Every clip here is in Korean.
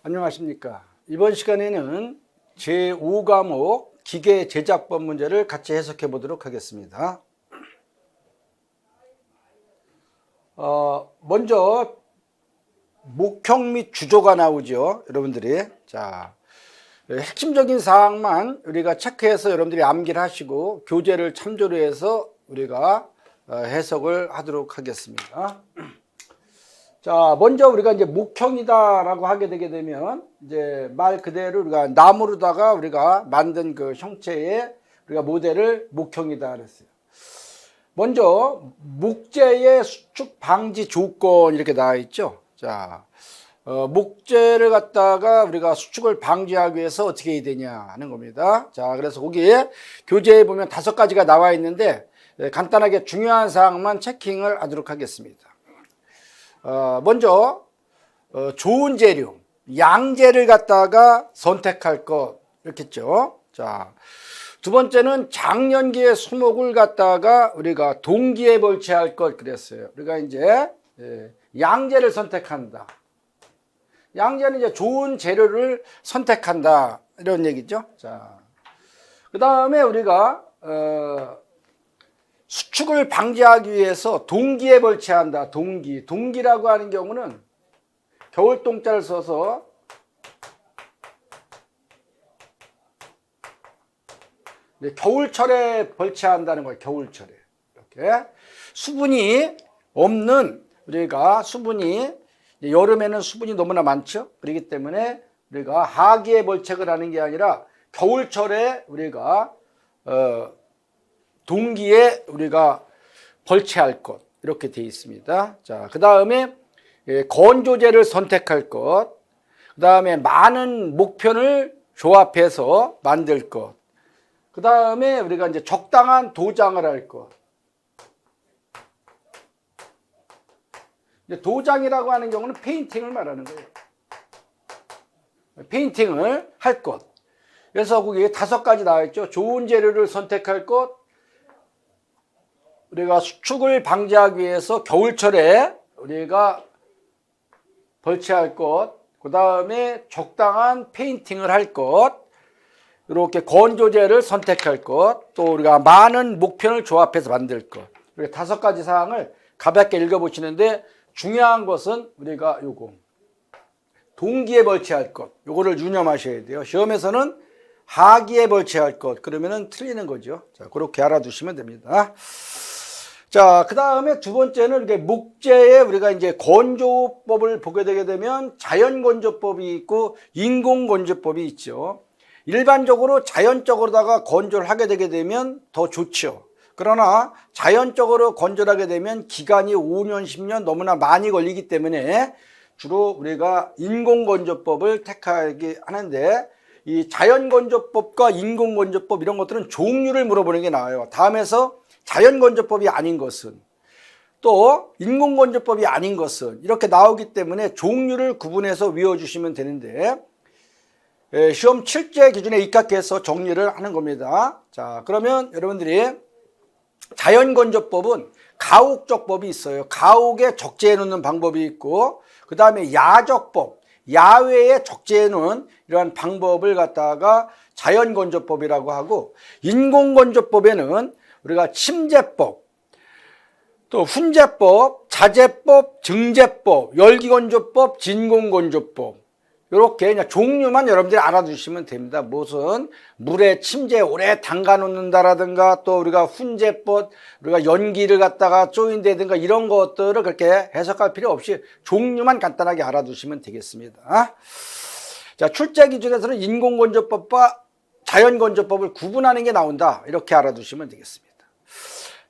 안녕하십니까. 이번 시간에는 제5과목 기계 제작법 문제를 같이 해석해 보도록 하겠습니다. 먼저 목형 및 주조가 나오죠. 여러분들이. 자, 핵심적인 사항만 우리가 체크해서 여러분들이 암기를 하시고 교재를 참조로 해서 우리가 해석을 하도록 하겠습니다. 자, 먼저 우리가 이제 목형이다라고 하게 되게 되면 이제 말 그대로 우리가 나무로다가 우리가 만든 그 형체의 우리가 모델을 목형이다 그랬어요. 먼저 목재의 수축 방지 조건 이렇게 나와 있죠. 자, 목재를 갖다가 우리가 수축을 방지하기 위해서 어떻게 해야 되냐 하는 겁니다. 자, 그래서 거기에 교재에 보면 5가지가 나와 있는데 간단하게 중요한 사항만 체킹을 하도록 하겠습니다. 먼저 좋은 재료, 양재를 갖다가 선택할 것 이렇게 했죠. 자, 두 번째는 장년기의 수목을 갖다가 우리가 동기에 벌채할 것 그랬어요. 우리가 이제 양재를 선택한다. 양재는 이제 좋은 재료를 선택한다 이런 얘기죠. 자, 그 다음에 우리가 수축을 방지하기 위해서 동기에 벌채한다. 동기라고 하는 경우는 겨울동자를 써서 겨울철에 벌채한다는 거예요. 겨울철에. 이렇게 수분이 없는 우리가 수분이 여름에는 수분이 너무나 많죠. 그렇기 때문에 우리가 하기에 벌책을 하는 게 아니라 겨울철에 우리가 동기에 우리가 벌채할 것 이렇게 되어 있습니다. 자, 그 다음에 건조제를 선택할 것, 그 다음에 많은 목편을 조합해서 만들 것, 그 다음에 우리가 이제 적당한 도장을 할 것. 도장이라고 하는 경우는 페인팅을 말하는 거예요. 페인팅을 할 것. 그래서 거기에 5가지 나와 있죠. 좋은 재료를 선택할 것, 우리가 수축을 방지하기 위해서 겨울철에 우리가 벌채할 것, 그 다음에 적당한 페인팅을 할 것, 이렇게 건조제를 선택할 것, 또 우리가 많은 목편을 조합해서 만들 것. 이렇게 5가지 사항을 가볍게 읽어보시는데 중요한 것은 우리가 요거 동기에 벌채할 것, 요거를 유념하셔야 돼요. 시험에서는 하기에 벌채할 것, 그러면은 틀리는 거죠. 자, 그렇게 알아두시면 됩니다. 자, 그 다음에 두 번째는 이렇게 목재에 우리가 이제 건조법을 보게 되게 되면 자연건조법이 있고 인공건조법이 있죠. 일반적으로 자연적으로다가 건조를 하게 되게 되면 더 좋죠. 그러나 자연적으로 건조를 하게 되면 기간이 5년, 10년 너무나 많이 걸리기 때문에 주로 우리가 인공건조법을 택하게 하는데 이 자연건조법과 인공건조법 이런 것들은 종류를 물어보는 게 나아요. 다음에서 자연건조법이 아닌 것은 또 인공건조법이 아닌 것은 이렇게 나오기 때문에 종류를 구분해서 외워주시면 되는데 시험 7제 기준에 입각해서 정리를 하는 겁니다. 자, 그러면 여러분들이 자연건조법은 가옥적법이 있어요. 가옥에 적재해 놓는 방법이 있고 그 다음에 야적법, 야외에 적재해 놓은 이러한 방법을 갖다가 자연건조법이라고 하고 인공건조법에는 우리가 침제법, 또 훈제법, 자제법, 증제법, 열기건조법, 진공건조법 이렇게 그냥 종류만 여러분들이 알아두시면 됩니다. 무슨 물에 침제 오래 담가 놓는다라든가 또 우리가 훈제법, 우리가 연기를 갖다가 쪼인다든가 이런 것들을 그렇게 해석할 필요 없이 종류만 간단하게 알아두시면 되겠습니다. 자, 출제 기준에서는 인공건조법과 자연건조법을 구분하는 게 나온다. 이렇게 알아두시면 되겠습니다.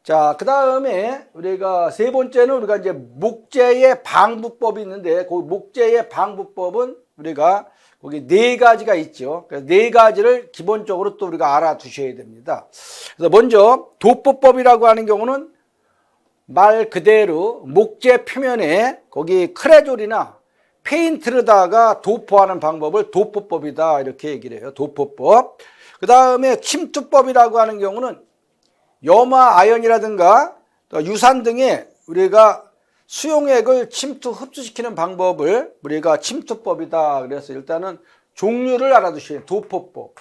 자, 그 다음에 우리가 세 번째는 우리가 이제 목재의 방부법이 있는데 그 목재의 방부법은 우리가 거기 4가지가 있죠. 그래서 4가지를 기본적으로 또 우리가 알아두셔야 됩니다. 그래서 먼저 도포법이라고 하는 경우는 말 그대로 목재 표면에 거기 크레졸이나 페인트로다가 도포하는 방법을 도포법이다 이렇게 얘기를 해요. 도포법. 그 다음에 침투법이라고 하는 경우는 염화 아연이라든가 유산 등에 우리가 수용액을 침투 흡수시키는 방법을 우리가 침투법이다. 그래서 일단은 종류를 알아두셔야 돼요. 도포법,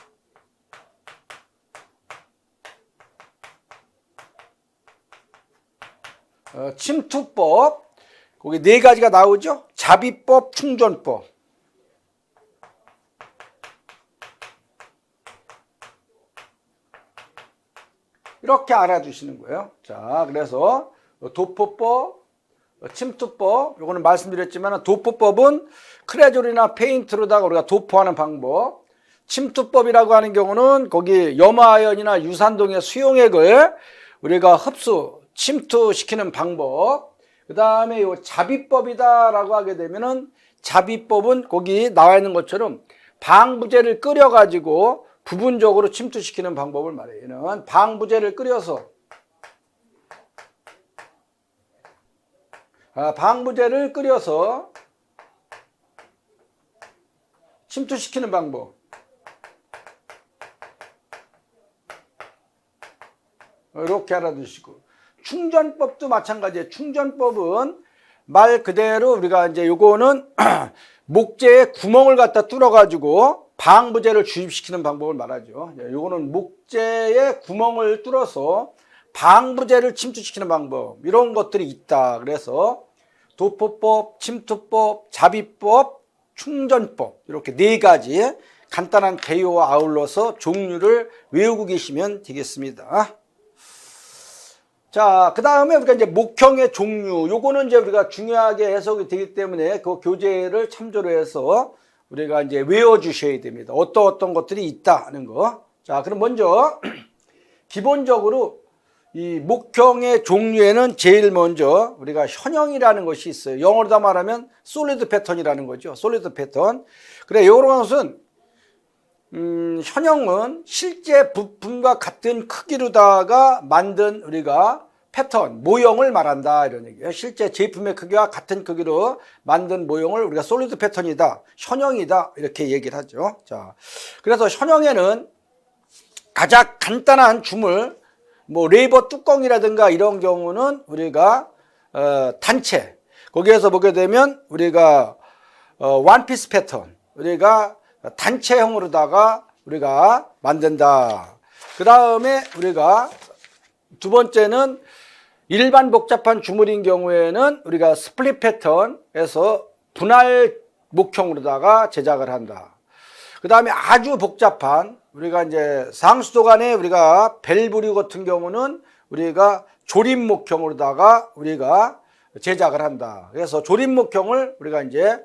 침투법, 거기 네 가지가 나오죠. 자비법, 충전법. 이렇게 알아두시는 거예요. 자, 그래서 도포법, 침투법, 요거는 말씀드렸지만 도포법은 크레졸이나 페인트로다가 우리가 도포하는 방법, 침투법이라고 하는 경우는 거기 염화아연이나 유산동의 수용액을 우리가 흡수, 침투시키는 방법, 그 다음에 요 자비법이다라고 하게 되면은 자비법은 거기 나와 있는 것처럼 방부제를 끓여가지고 부분적으로 침투시키는 방법을 말해요. 얘는 방부제를 끓여서 침투시키는 방법. 이렇게 알아두시고, 충전법도 마찬가지예요. 충전법은 말 그대로 우리가 이제 요거는 목재에 구멍을 갖다 뚫어 가지고 방부제를 주입시키는 방법을 말하죠. 요거는 목재에 구멍을 뚫어서 방부제를 침투시키는 방법, 이런 것들이 있다. 그래서 도포법, 침투법, 자비법, 충전법, 이렇게 네 가지 간단한 개요와 아울러서 종류를 외우고 계시면 되겠습니다. 자, 그 다음에 우리가 이제 목형의 종류, 요거는 이제 우리가 중요하게 해석이 되기 때문에 그 교재를 참조로 해서 우리가 이제 외워주셔야 됩니다. 어떤 것들이 있다는 거. 자, 그럼 먼저 기본적으로 이 목형의 종류에는 제일 먼저 우리가 현형이라는 것이 있어요. 영어로 다 말하면 솔리드 패턴이라는 거죠. 솔리드 패턴. 그래, 요런 것은 현형은 실제 부품과 같은 크기로다가 만든 우리가 패턴, 모형을 말한다, 이런 얘기예요. 실제 제품의 크기와 같은 크기로 만든 모형을 우리가 솔리드 패턴이다, 현형이다, 이렇게 얘기를 하죠. 자, 그래서 현형에는 가장 간단한 주물, 뭐 레이버 뚜껑이라든가 이런 경우는 우리가 단체, 거기에서 보게 되면 우리가 원피스 패턴, 우리가 단체형으로다가 우리가 만든다. 그 다음에 우리가 두 번째는 일반 복잡한 주물인 경우에는 우리가 스플릿 패턴에서 분할 목형으로다가 제작을 한다. 그 다음에 아주 복잡한 우리가 이제 상수도 간에 우리가 밸브류 같은 경우는 우리가 조립 목형으로다가 우리가 제작을 한다. 그래서 조립 목형을 우리가 이제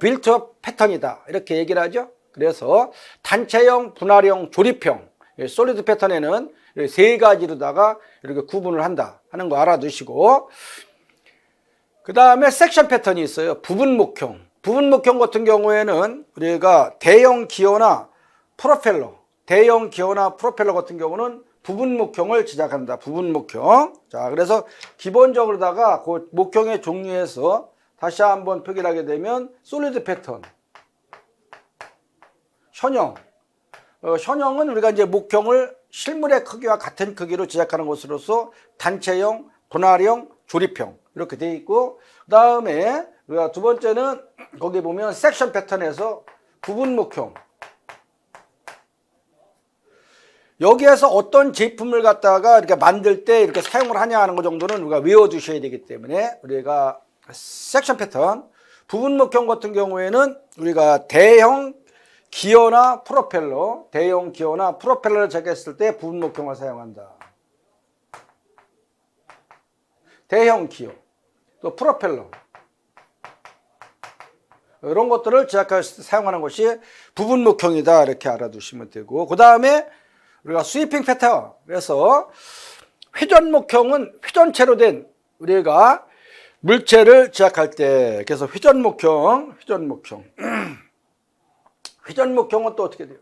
빌트업 패턴이다, 이렇게 얘기를 하죠. 그래서 단체형, 분할형, 조립형, 솔리드 패턴에는 세 가지로다가 이렇게 구분을 한다 하는 거 알아두시고, 그 다음에 섹션 패턴이 있어요. 부분 목형. 부분 목형 같은 경우에는 우리가 대형 기어나 프로펠러 같은 경우는 부분 목형을 제작한다. 부분 목형. 자, 그래서 기본적으로다가 그 목형의 종류에서 다시 한번 표기를 하게 되면 솔리드 패턴, 현형. 현형은 우리가 이제 목형을 실물의 크기와 같은 크기로 제작하는 것으로서 단체형, 분할형, 조립형 이렇게 되어 있고, 그 다음에 우리가 두 번째는 거기 보면 섹션 패턴에서 부분 목형. 여기에서 어떤 제품을 갖다가 이렇게 만들 때 이렇게 사용을 하냐 하는 것 정도는 우리가 외워두셔야 되기 때문에 우리가 섹션 패턴, 부분 목형 같은 경우에는 우리가 대형 기어나 프로펠러를 제작했을 때 부분 목형을 사용한다. 대형 기어, 또 프로펠러, 이런 것들을 제작할 때 사용하는 것이 부분 목형이다, 이렇게 알아두시면 되고, 그 다음에 우리가 스위핑 패턴, 그래서 회전 목형은 회전체로 된 우리가 물체를 제작할 때, 그래서 회전 목형은 또 어떻게 돼요?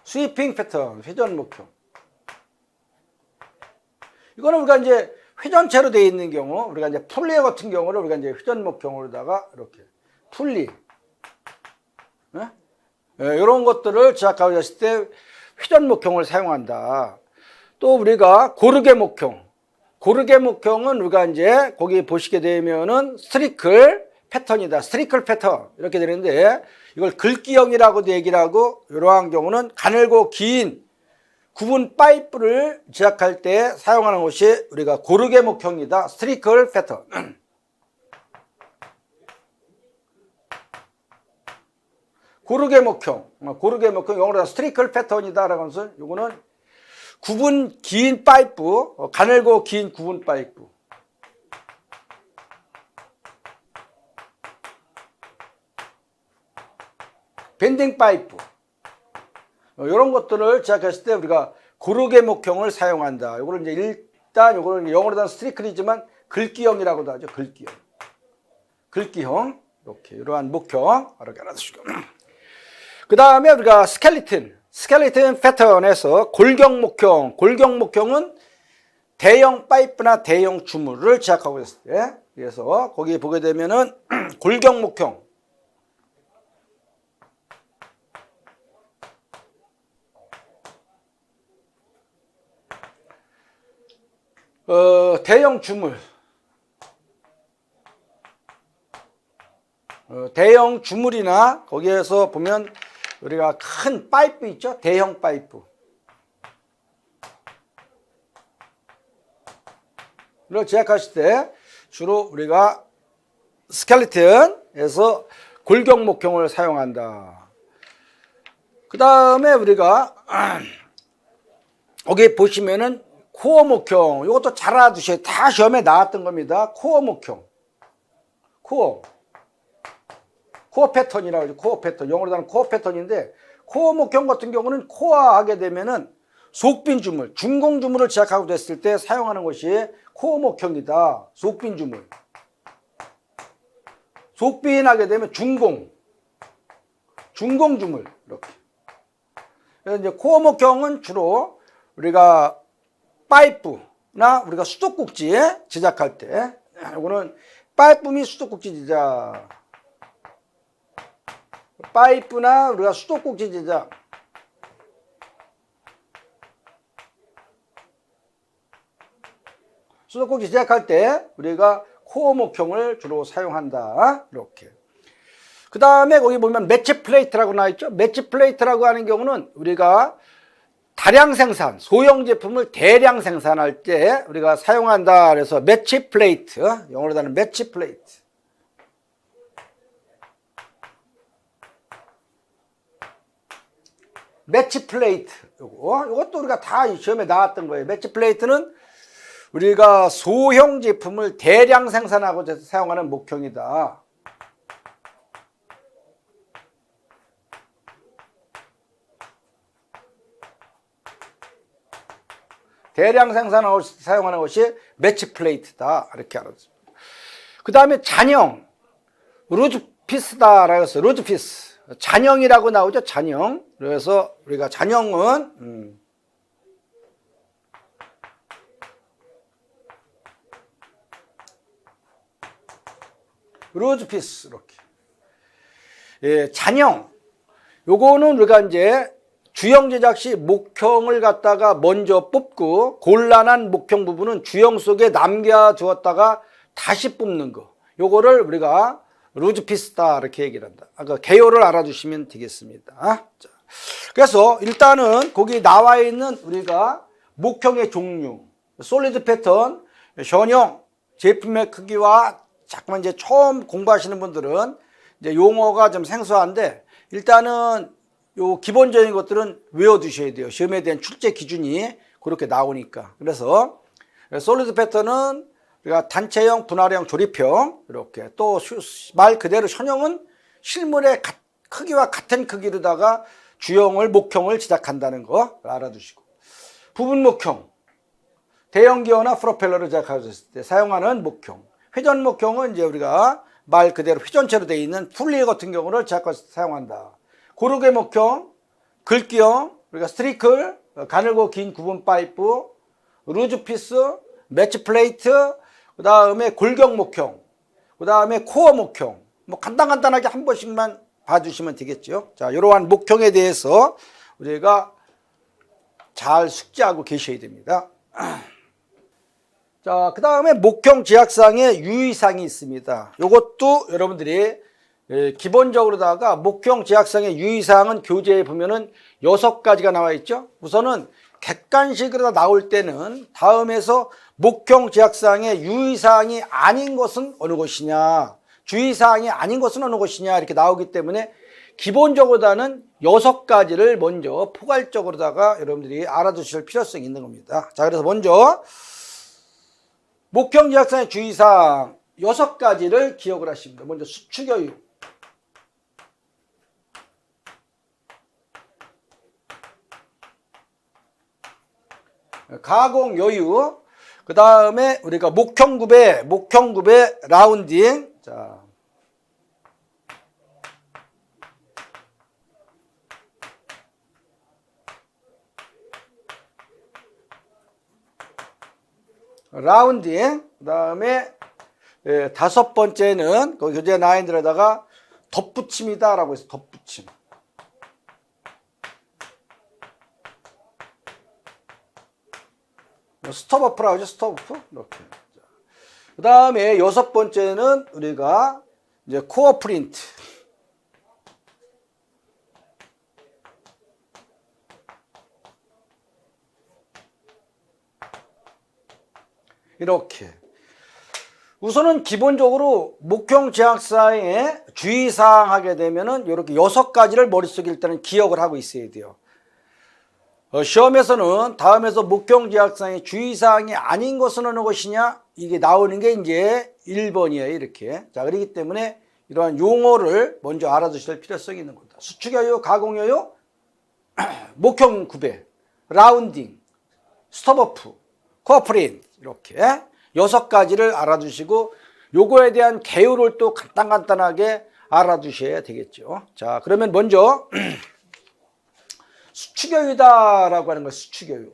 스위핑 패턴, 회전 목형. 이거는 우리가 이제 회전체로 되어 있는 경우, 우리가 이제 풀리 같은 경우를 우리가 이제 회전 목형으로다가 이렇게 풀리, 이런 것들을 제작하고 있을 때 회전 목형을 사용한다. 또 우리가 고르게 목형, 고르게 목형은 우리가 이제 거기 보시게 되면은 스트리클 패턴이다. 스트리클 패턴 이렇게 되는데 이걸 글귀형이라고도 얘기를 하고 이러한 경우는 가늘고 긴 구분 파이프를 제작할 때 사용하는 것이 우리가 고르게 목형이다. 스트리클 패턴. 고르게 목형 영어로 스트리클 패턴이다라고 하면서 이거는 구분 긴 파이프, 가늘고 긴 구분 파이프. 밴딩 파이프. 이런 것들을 제작했을 때 우리가 고르게 목형을 사용한다. 이거를 이제 일단 이거는 영어로는 스트리클이지만 글귀형이라고도 하죠. 글귀형. 글귀형. 이렇게 이러한 목형 이렇게 알아두시고. 그 다음에 우리가 스켈리튼 패턴에서 골경 목형은 대형 파이프나 대형 주물을 제작하고 있을 때, 그래서 거기 보게 되면은 골경 목형, 대형 주물, 대형 주물이나 거기에서 보면 우리가 큰 파이프 있죠? 대형 파이프. 이걸 제작하실 때 주로 우리가 스켈리튼에서 골경 목형을 사용한다. 그 다음에 우리가 거기 보시면은 코어 목형, 이것도 잘 알아두셔야 돼요. 다 시험에 나왔던 겁니다. 코어 목형. 코어 패턴이라고 하죠. 코어 패턴. 영어로 하는 코어 패턴인데, 코어 목형 같은 경우는 코어하게 되면은 속빈 주물, 중공 주물을 제작하고 됐을 때 사용하는 것이 코어 목형이다. 속빈 주물. 속빈하게 되면 중공 주물. 이렇게. 그래서 이제 코어 목형은 주로 우리가 파이프나 우리가 수도꼭지 제작할 때, 이거는 파이프 및 수도꼭지 제작. 파이프나 우리가 수도꼭지 제작, 수도꼭지 제작할 때 우리가 코어 목형을 주로 사용한다. 이렇게. 그 다음에 거기 보면 매치 플레이트라고 나와 있죠. 매치 플레이트라고 하는 경우는 우리가 다량 생산, 소형 제품을 대량 생산할 때 우리가 사용한다. 그래서 매치 플레이트, 영어로 하는 매치 플레이트. 매치 플레이트, 이것도 우리가 다 시험에 나왔던 거예요. 매치 플레이트는 우리가 소형 제품을 대량 생산하고 사용하는 목형이다. 대량 생산하고 사용하는 것이 매치 플레이트다. 이렇게 알았습니다. 그 다음에 잔형, 루즈피스다라고 해서 루즈피스. 잔형이라고 나오죠. 잔형. 그래서 우리가 잔형은 루즈피스 이렇게. 예, 잔형. 요거는 우리가 이제 주형 제작 시 목형을 갖다가 먼저 뽑고 곤란한 목형 부분은 주형 속에 남겨두었다가 다시 뽑는 거. 요거를 우리가 루즈피스다 이렇게 얘기를 한다. 그 개요를 알아두시면 되겠습니다. 자, 그래서 일단은 거기 나와 있는 우리가 목형의 종류, 솔리드 패턴, 현형, 제품의 크기와 자꾸만 이제 처음 공부하시는 분들은 이제 용어가 좀 생소한데 일단은 요 기본적인 것들은 외워두셔야 돼요. 시험에 대한 출제 기준이 그렇게 나오니까. 그래서 솔리드 패턴은 우리가 단체형, 분할형, 조립형 이렇게, 또 말 그대로 현형은 실물의 크기와 같은 크기로다가 주형을 목형을 제작한다는 거 알아두시고, 부분 목형, 대형 기어나 프로펠러를 제작했을 때 사용하는 목형, 회전 목형은 이제 우리가 말 그대로 회전체로 되어 있는 풀리 같은 경우를 제작해서 사용한다. 고르게 목형, 글귀형, 우리가 스트리클, 가늘고 긴 구분 파이프, 루즈 피스, 매치 플레이트, 그 다음에 골경 목형, 그 다음에 코어 목형, 뭐 간단하게 한 번씩만 봐주시면 되겠죠. 자, 이러한 목형에 대해서 우리가 잘 숙지하고 계셔야 됩니다. 자, 그 다음에 목형 지약상의 유의사항이 있습니다. 이것도 여러분들이 기본적으로다가 목형 지약상의 유의사항은 교재에 보면은 6가지가 나와 있죠. 우선은 객관식으로 나올 때는 다음에서 목형 지약상의 유의사항이 아닌 것은 어느 것이냐, 주의사항이 아닌 것은 어느 것이냐 이렇게 나오기 때문에 기본적으로다는 6가지를 먼저 포괄적으로다가 여러분들이 알아두실 필요성이 있는 겁니다. 자, 그래서 먼저 목형 지약상의 주의사항 6가지를 기억을 하십니다. 먼저 수축여유, 가공여유, 그 다음에 우리가 목형구배 라운딩. 자, 라운딩. 그 다음에 5번째는 그 교재 나인들에다가 덧붙임이다 라고 해서 덧붙임. 스톱어프라고 하죠. 스톱어프. 이렇게. 그 다음에 6번째는 우리가 이제 코어 프린트. 이렇게. 우선은 기본적으로 목형 지약사항에 주의사항 하게 되면은 이렇게 6가지를 머릿속에 일단은 기억을 하고 있어야 돼요. 시험에서는 다음에서 목형 지약상의 주의사항이 아닌 것은 어느 것이냐 이게 나오는 게 이제 1번이에요. 이렇게. 자, 그렇기 때문에 이러한 용어를 먼저 알아두실 필요성이 있는 겁니다. 수축여유, 가공여유, 목형 구배, 라운딩, 스톱어프, 코어프린 이렇게 6가지를 알아두시고 요거에 대한 개요를 또 간단하게 알아두셔야 되겠죠. 자, 그러면 먼저 수축여유다라고 하는 거예요. 수축여유.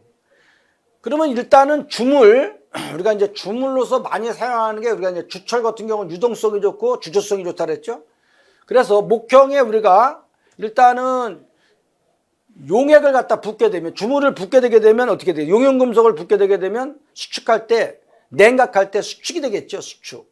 그러면 일단은 주물, 우리가 이제 주물로서 많이 사용하는 게 우리가 이제 주철 같은 경우는 유동성이 좋고 주조성이 좋다 그랬죠. 그래서 목형에 우리가 일단은 용액을 갖다 붓게 되면, 주물을 붓게 되게 되면 어떻게 돼요? 용연금속을 붓게 되게 되면 수축할 때, 냉각할 때 수축이 되겠죠. 수축.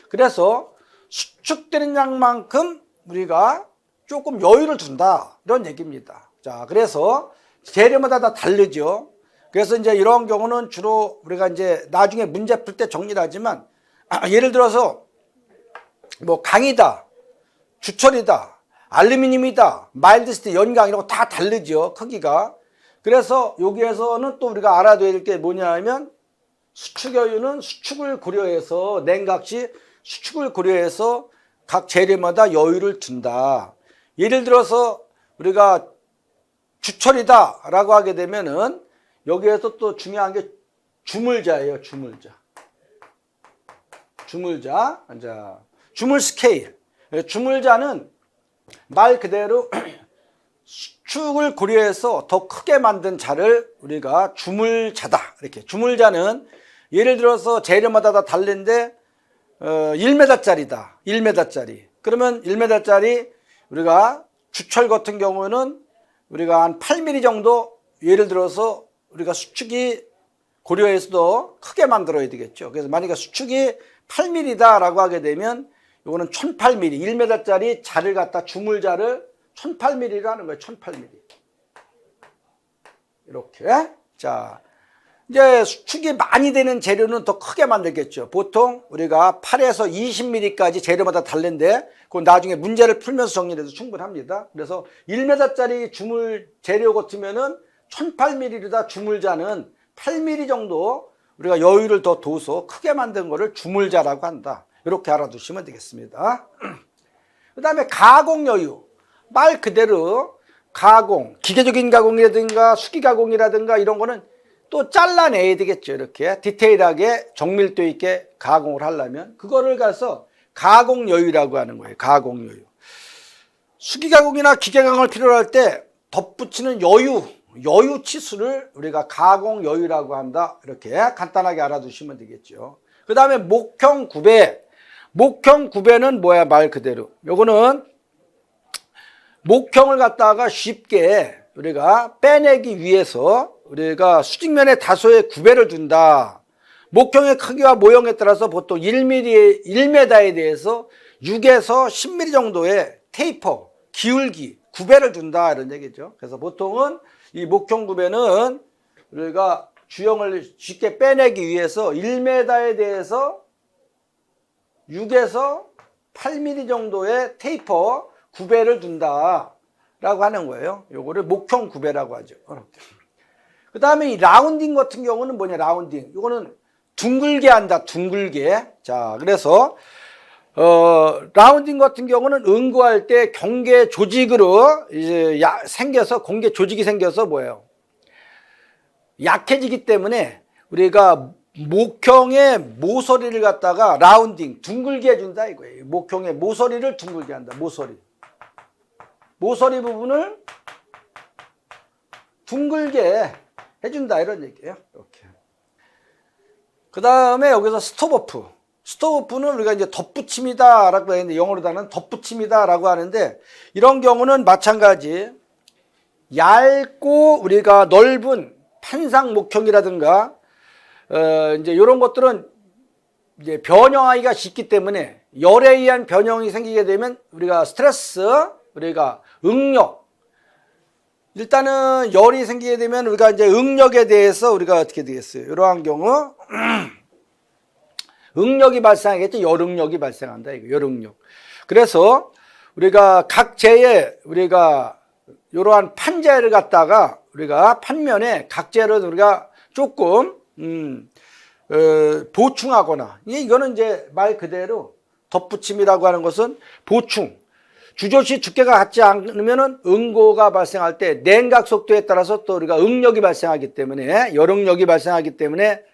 그래서 수축되는 양만큼 우리가 조금 여유를 둔다 이런 얘기입니다. 자, 그래서 재료마다 다 다르죠. 그래서 이제 이런 경우는 주로 우리가 이제 나중에 문제 풀 때 정리를 하지만 예를 들어서 뭐 강이다, 주철이다, 알루미늄이다, 마일드 스틸, 연강 이런 거 다 다르죠. 크기가. 그래서 여기에서는 또 우리가 알아둬야 될 게 뭐냐면 수축여유는 수축을 고려해서 냉각 시 수축을 고려해서 각 재료마다 여유를 둔다. 예를 들어서 우리가 주철이다 라고 하게 되면은 여기에서 또 중요한 게 주물자예요. 주물자. 자, 주물 스케일. 주물자는 말 그대로 수축을 고려해서 더 크게 만든 자를 우리가 주물자다. 이렇게. 주물자는 예를 들어서 재료마다 다 다른데 1m짜리다. 1m짜리. 그러면 1m짜리 우리가 주철 같은 경우는 우리가 한 8mm 정도 예를 들어서 우리가 수축이 고려해서도 크게 만들어야 되겠죠. 그래서 만약에 수축이 8mm다 라고 하게 되면 이거는 1008mm, 1m짜리 자를 갖다 주물자를 1008mm라는 거예요. 1008mm. 이렇게. 자, 이제 수축이 많이 되는 재료는 더 크게 만들겠죠. 보통 우리가 8에서 20mm까지 재료마다 다른데 그건 나중에 문제를 풀면서 정리해도 충분합니다. 그래서 1m짜리 주물 재료 같으면은 1008mm다 주물자는 8mm 정도 우리가 여유를 더 둬서 크게 만든 거를 주물자라고 한다. 이렇게 알아두시면 되겠습니다. 그 다음에 가공여유. 말 그대로 가공, 기계적인 가공이라든가 수기 가공이라든가 이런 거는 또 잘라내야 되겠죠. 이렇게 디테일하게 정밀도 있게 가공을 하려면 그거를 가서 가공여유라고 하는 거예요. 가공여유. 수기 가공이나 기계 가공을 필요로 할 때 덧붙이는 여유 치수를 우리가 가공여유라고 한다. 이렇게 간단하게 알아두시면 되겠죠. 그 다음에 목형 구배. 목형 구배는 뭐야? 말 그대로. 요거는 목형을 갖다가 쉽게 우리가 빼내기 위해서 우리가 수직면에 다소의 구배를 둔다. 목형의 크기와 모형에 따라서 보통 1m에 대해서 6에서 10mm 정도의 테이퍼, 기울기, 구배를 준다 이런 얘기죠. 그래서 보통은 이 목형 구배는 우리가 주형을 쉽게 빼내기 위해서 1m에 대해서 6에서 8mm 정도의 테이퍼 구배를 둔다라고 하는 거예요. 요거를 목형 구배라고 하죠. 그 다음에 이 라운딩 같은 경우는 뭐냐, 라운딩. 이거는 둥글게 한다, 둥글게. 자, 그래서, 라운딩 같은 경우는 응고할 때 경계 조직으로 이제 공개 조직이 생겨서 뭐예요? 약해지기 때문에 우리가 목형의 모서리를 갖다가 라운딩, 둥글게 해준다 이거예요. 목형의 모서리를 둥글게 한다, 모서리. 모서리 부분을 둥글게 해준다 이런 얘기예요. 이렇게. 그 다음에 여기서 스톱오프. 스톱오프는 우리가 이제 덧붙임이다라고 했는데 영어로다는 덧붙임이다라고 하는데 이런 경우는 마찬가지 얇고 우리가 넓은 판상 목형이라든가 이제 이런 것들은 이제 변형하기가 쉽기 때문에 열에 의한 변형이 생기게 되면 우리가 스트레스, 우리가 응력, 일단은 열이 생기게 되면 우리가 이제 응력에 대해서 우리가 어떻게 되겠어요? 이러한 경우 응력이 발생하겠죠. 열응력이 발생한다 이거 열응력. 그래서 우리가 각 재에 우리가 이러한 판재를 갖다가 우리가 판면에 각 재를 우리가 조금 보충하거나 이거는 이제 말 그대로 덧붙임이라고 하는 것은 보충. 주조시 두께가 같지 않으면은 응고가 발생할 때 냉각 속도에 따라서 또 우리가 응력이 발생하기 때문에 열응력이 발생하기 때문에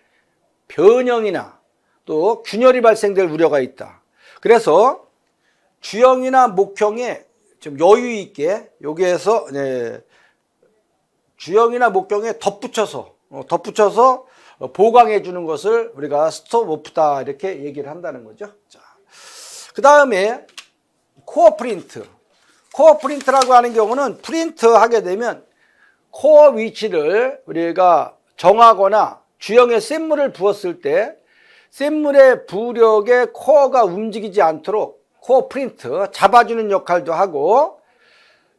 변형이나 또 균열이 발생될 우려가 있다. 그래서 주형이나 목형에 좀 여유 있게 여기에서 주형이나 목형에 덧붙여서 보강해 주는 것을 우리가 스톱오프다 이렇게 얘기를 한다는 거죠. 자, 그 다음에 코어 프린트. 코어 프린트라고 하는 경우는 프린트 하게 되면 코어 위치를 우리가 정하거나 주형에 샘물을 부었을 때 샘물의 부력에 코어가 움직이지 않도록 코어 프린트 잡아주는 역할도 하고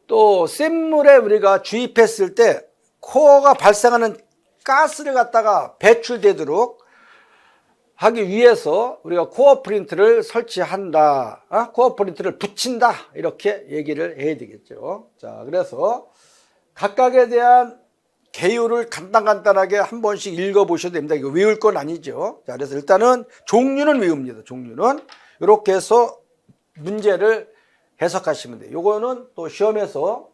또 샘물에 우리가 주입했을 때 코어가 발생하는 가스를 갖다가 배출되도록 하기 위해서 우리가 코어 프린트를 설치한다. 코어 프린트를 붙인다. 이렇게 얘기를 해야 되겠죠. 자, 그래서 각각에 대한 개요를 간단하게 한 번씩 읽어보셔도 됩니다. 이거 외울 건 아니죠. 자, 그래서 일단은 종류는 외웁니다. 종류는. 이렇게 해서 문제를 해석하시면 돼요. 요거는 또 시험에서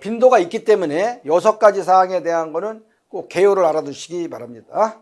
빈도가 있기 때문에 6가지 사항에 대한 거는 꼭 개요를 알아두시기 바랍니다.